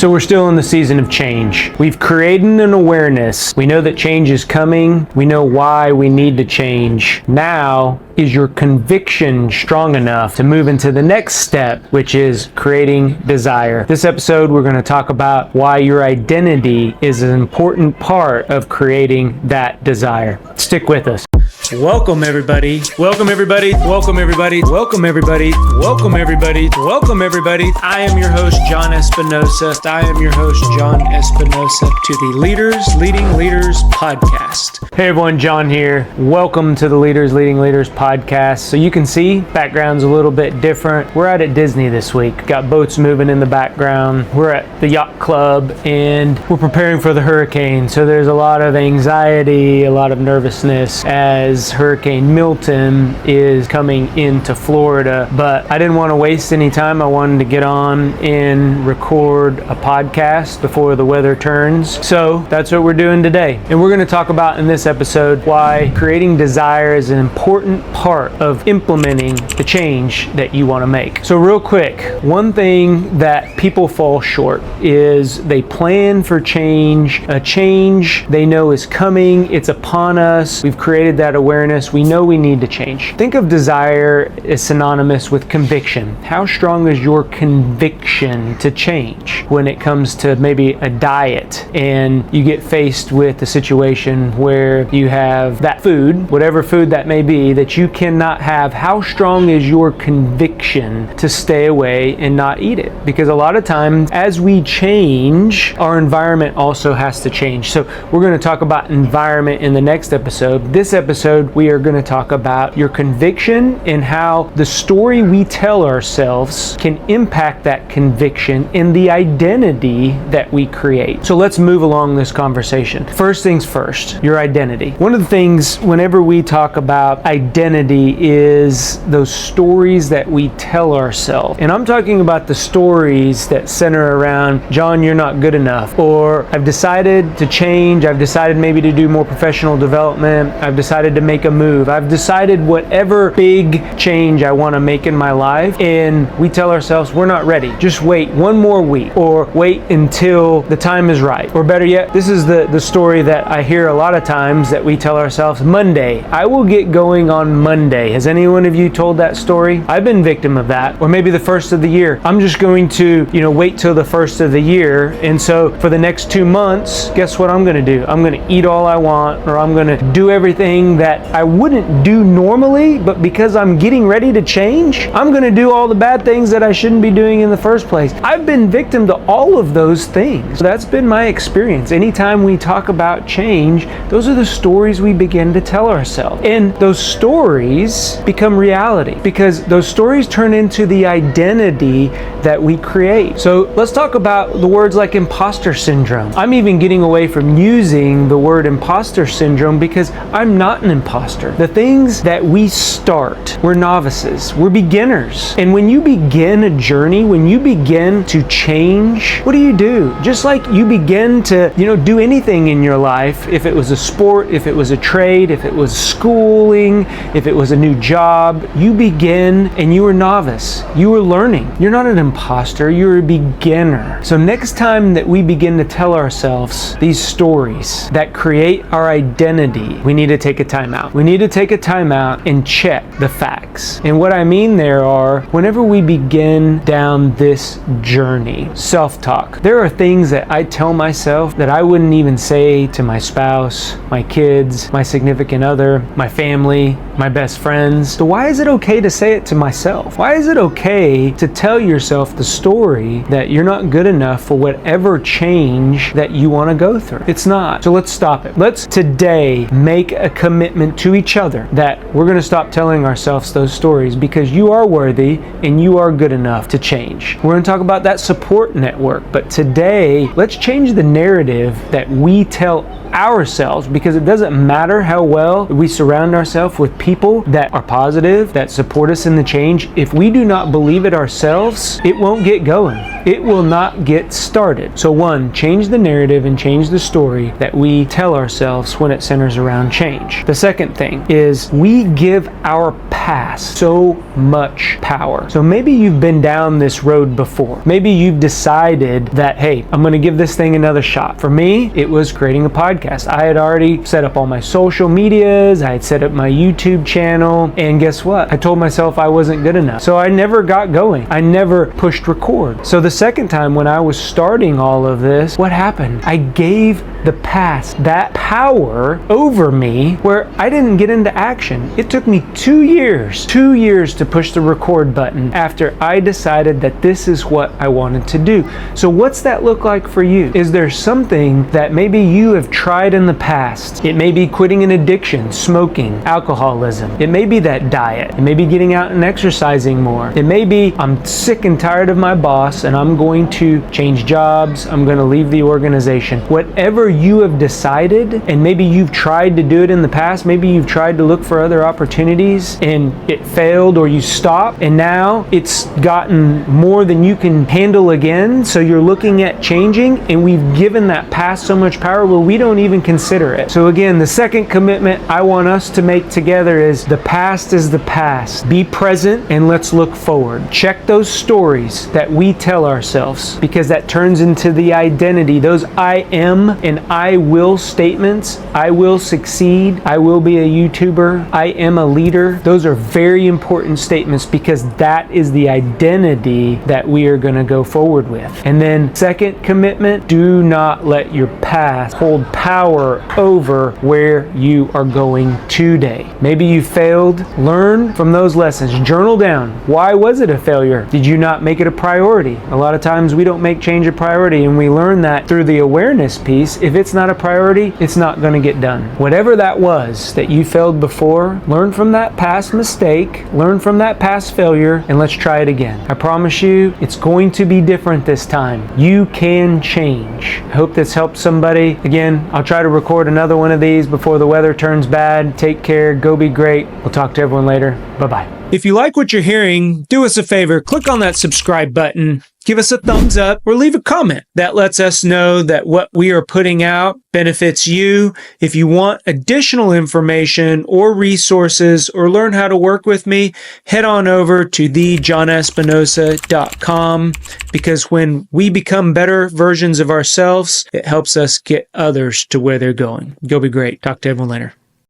So we're still in the season of change. We've created an awareness. We know that change is coming. We know why we need to change. Now, is your conviction strong enough to move into the next step, which is creating desire? This episode, we're going to talk about why your identity is an important part of creating that desire. Stick with us. Welcome everybody. Welcome everybody. Welcome everybody. Welcome everybody. Welcome everybody. Welcome everybody. I am your host, John Espinosa. I am your host, John Espinosa, to the Leading Leaders podcast. Hey everyone, John here. Welcome to the Leading Leaders podcast. So you can see, background's a little bit different. We're out at Disney this week. Got boats moving in the background. We're at the yacht club and we're preparing for the hurricane. So there's a lot of anxiety, a lot of nervousness as Hurricane Milton is coming into Florida, but I didn't want to waste any time. I wanted to get on and record a podcast before the weather turns. So that's what we're doing today. And we're going to talk about in this episode why creating desire is an important part of implementing the change that you want to make. So real quick, one thing that people fall short is they plan for change, a change they know is coming, it's upon us, we've created that awareness, we know we need to change. Think of desire as synonymous with conviction. How strong is your conviction to change when it comes to maybe a diet and you get faced with a situation where you have that food, whatever food that may be, that you cannot have? How strong is your conviction to stay away and not eat it? Because a lot of times as we change, our environment also has to change. So we're going to talk about environment in the next episode. This episode, we are going to talk about your conviction and how the story we tell ourselves can impact that conviction and the identity that we create. So let's move along this conversation. First things first, your identity. One of the things whenever we talk about identity is those stories that we tell ourselves. And I'm talking about the stories that center around, John, you're not good enough, or I've decided to change, I've decided maybe to do more professional development, I've decided to make a move, I've decided whatever big change I want to make in my life, and we tell ourselves we're not ready. Just wait one more week, or wait until the time is right. Or better yet, this is the story that I hear a lot of times that we tell ourselves, Monday, I will get going on Monday. Has any one of you told that story? I've been victim of that. Or maybe the first of the year. I'm just going to, wait till the first of the year, and so for the next 2 months, guess what I'm going to do? I'm going to eat all I want, or I'm going to do everything that I wouldn't do normally, but because I'm getting ready to change, I'm going to do all the bad things that I shouldn't be doing in the first place. I've been victim to all of those things. So that's been my experience. Anytime we talk about change, those are the stories we begin to tell ourselves. And those stories become reality because those stories turn into the identity that we create. So let's talk about the words like imposter syndrome. I'm even getting away from using the word imposter syndrome because I'm not an imposter. The things that we start, we're novices, we're beginners. And when you begin a journey, when you begin to change, what do? Just like you begin to, do anything in your life, if it was a sport, if it was a trade, if it was schooling, if it was a new job, you begin and you are novice. You are learning. You're not an imposter, you're a beginner. So next time that we begin to tell ourselves these stories that create our identity, we need to take a time out. We need to take a time out and check the facts. And what I mean there are, whenever we begin down this journey, self-talk, there are things that I tell myself that I wouldn't even say to my spouse, my kids, my significant other, my family, my best friends. So why is it okay to say it to myself? Why is it okay to tell yourself the story that you're not good enough for whatever change that you want to go through? It's not. So let's stop it. Let's today make a commitment to each other that we're going to stop telling ourselves those stories because you are worthy and you are good enough to change. We're going to talk about that support network, but today let's change the narrative that we tell ourselves, because it doesn't matter how well we surround ourselves with people that are positive, that support us in the change. If we do not believe it ourselves, it won't get going. It will not get started. So change the narrative and change the story that we tell ourselves when it centers around change. The second second thing is we give our past so much power. So maybe you've been down this road before. Maybe you've decided that, hey, I'm going to give this thing another shot. For me, it was creating a podcast. I had already set up all my social medias. I had set up my YouTube channel. And guess what? I told myself I wasn't good enough. So I never got going. I never pushed record. So the second time when I was starting all of this, what happened? I gave the past that power over me where I didn't get into action. It took me 2 years to push the record button after I decided that this is what I wanted to do. So what's that look like for you? Is there something that maybe you have tried in the past? It may be quitting an addiction, smoking, alcoholism. It may be that diet. It may be getting out and exercising more. It may be I'm sick and tired of my boss and I'm going to change jobs. I'm going to leave the organization. Whatever you have decided, and maybe you've tried to do it in the past, maybe you've tried to look for other opportunities and it failed, or you stopped and now it's gotten more than you can handle again, so you're looking at changing, and we've given that past so much power where we don't even consider it. So again, the second commitment I want us to make together is the past is the past. Be present and let's look forward. Check those stories that we tell ourselves, because that turns into the identity, those I am and I will statements. I will succeed. I will be a YouTuber. I am a leader. Those are very important statements because that is the identity that we are going to go forward with. And then second commitment, do not let your past hold power over where you are going today. Maybe you failed. Learn from those lessons. Journal down. Why was it a failure? Did you not make it a priority? A lot of times we don't make change a priority, and we learn that through the awareness piece. If it's not a priority, it's not going to get done. Whatever that was that you failed before, learn from that past mistake, learn from that past failure, and let's try it again. I promise you, it's going to be different this time. You can change. I hope this helps somebody. Again, I'll try to record another one of these before the weather turns bad. Take care. Go be great. We'll talk to everyone later. Bye-bye. If you like what you're hearing, do us a favor, click on that subscribe button, give us a thumbs up, or leave a comment. That lets us know that what we are putting out benefits you. If you want additional information or resources or learn how to work with me, head on over to thejohnespinosa.com, because when we become better versions of ourselves, it helps us get others to where they're going. Go be great. Talk to everyone later.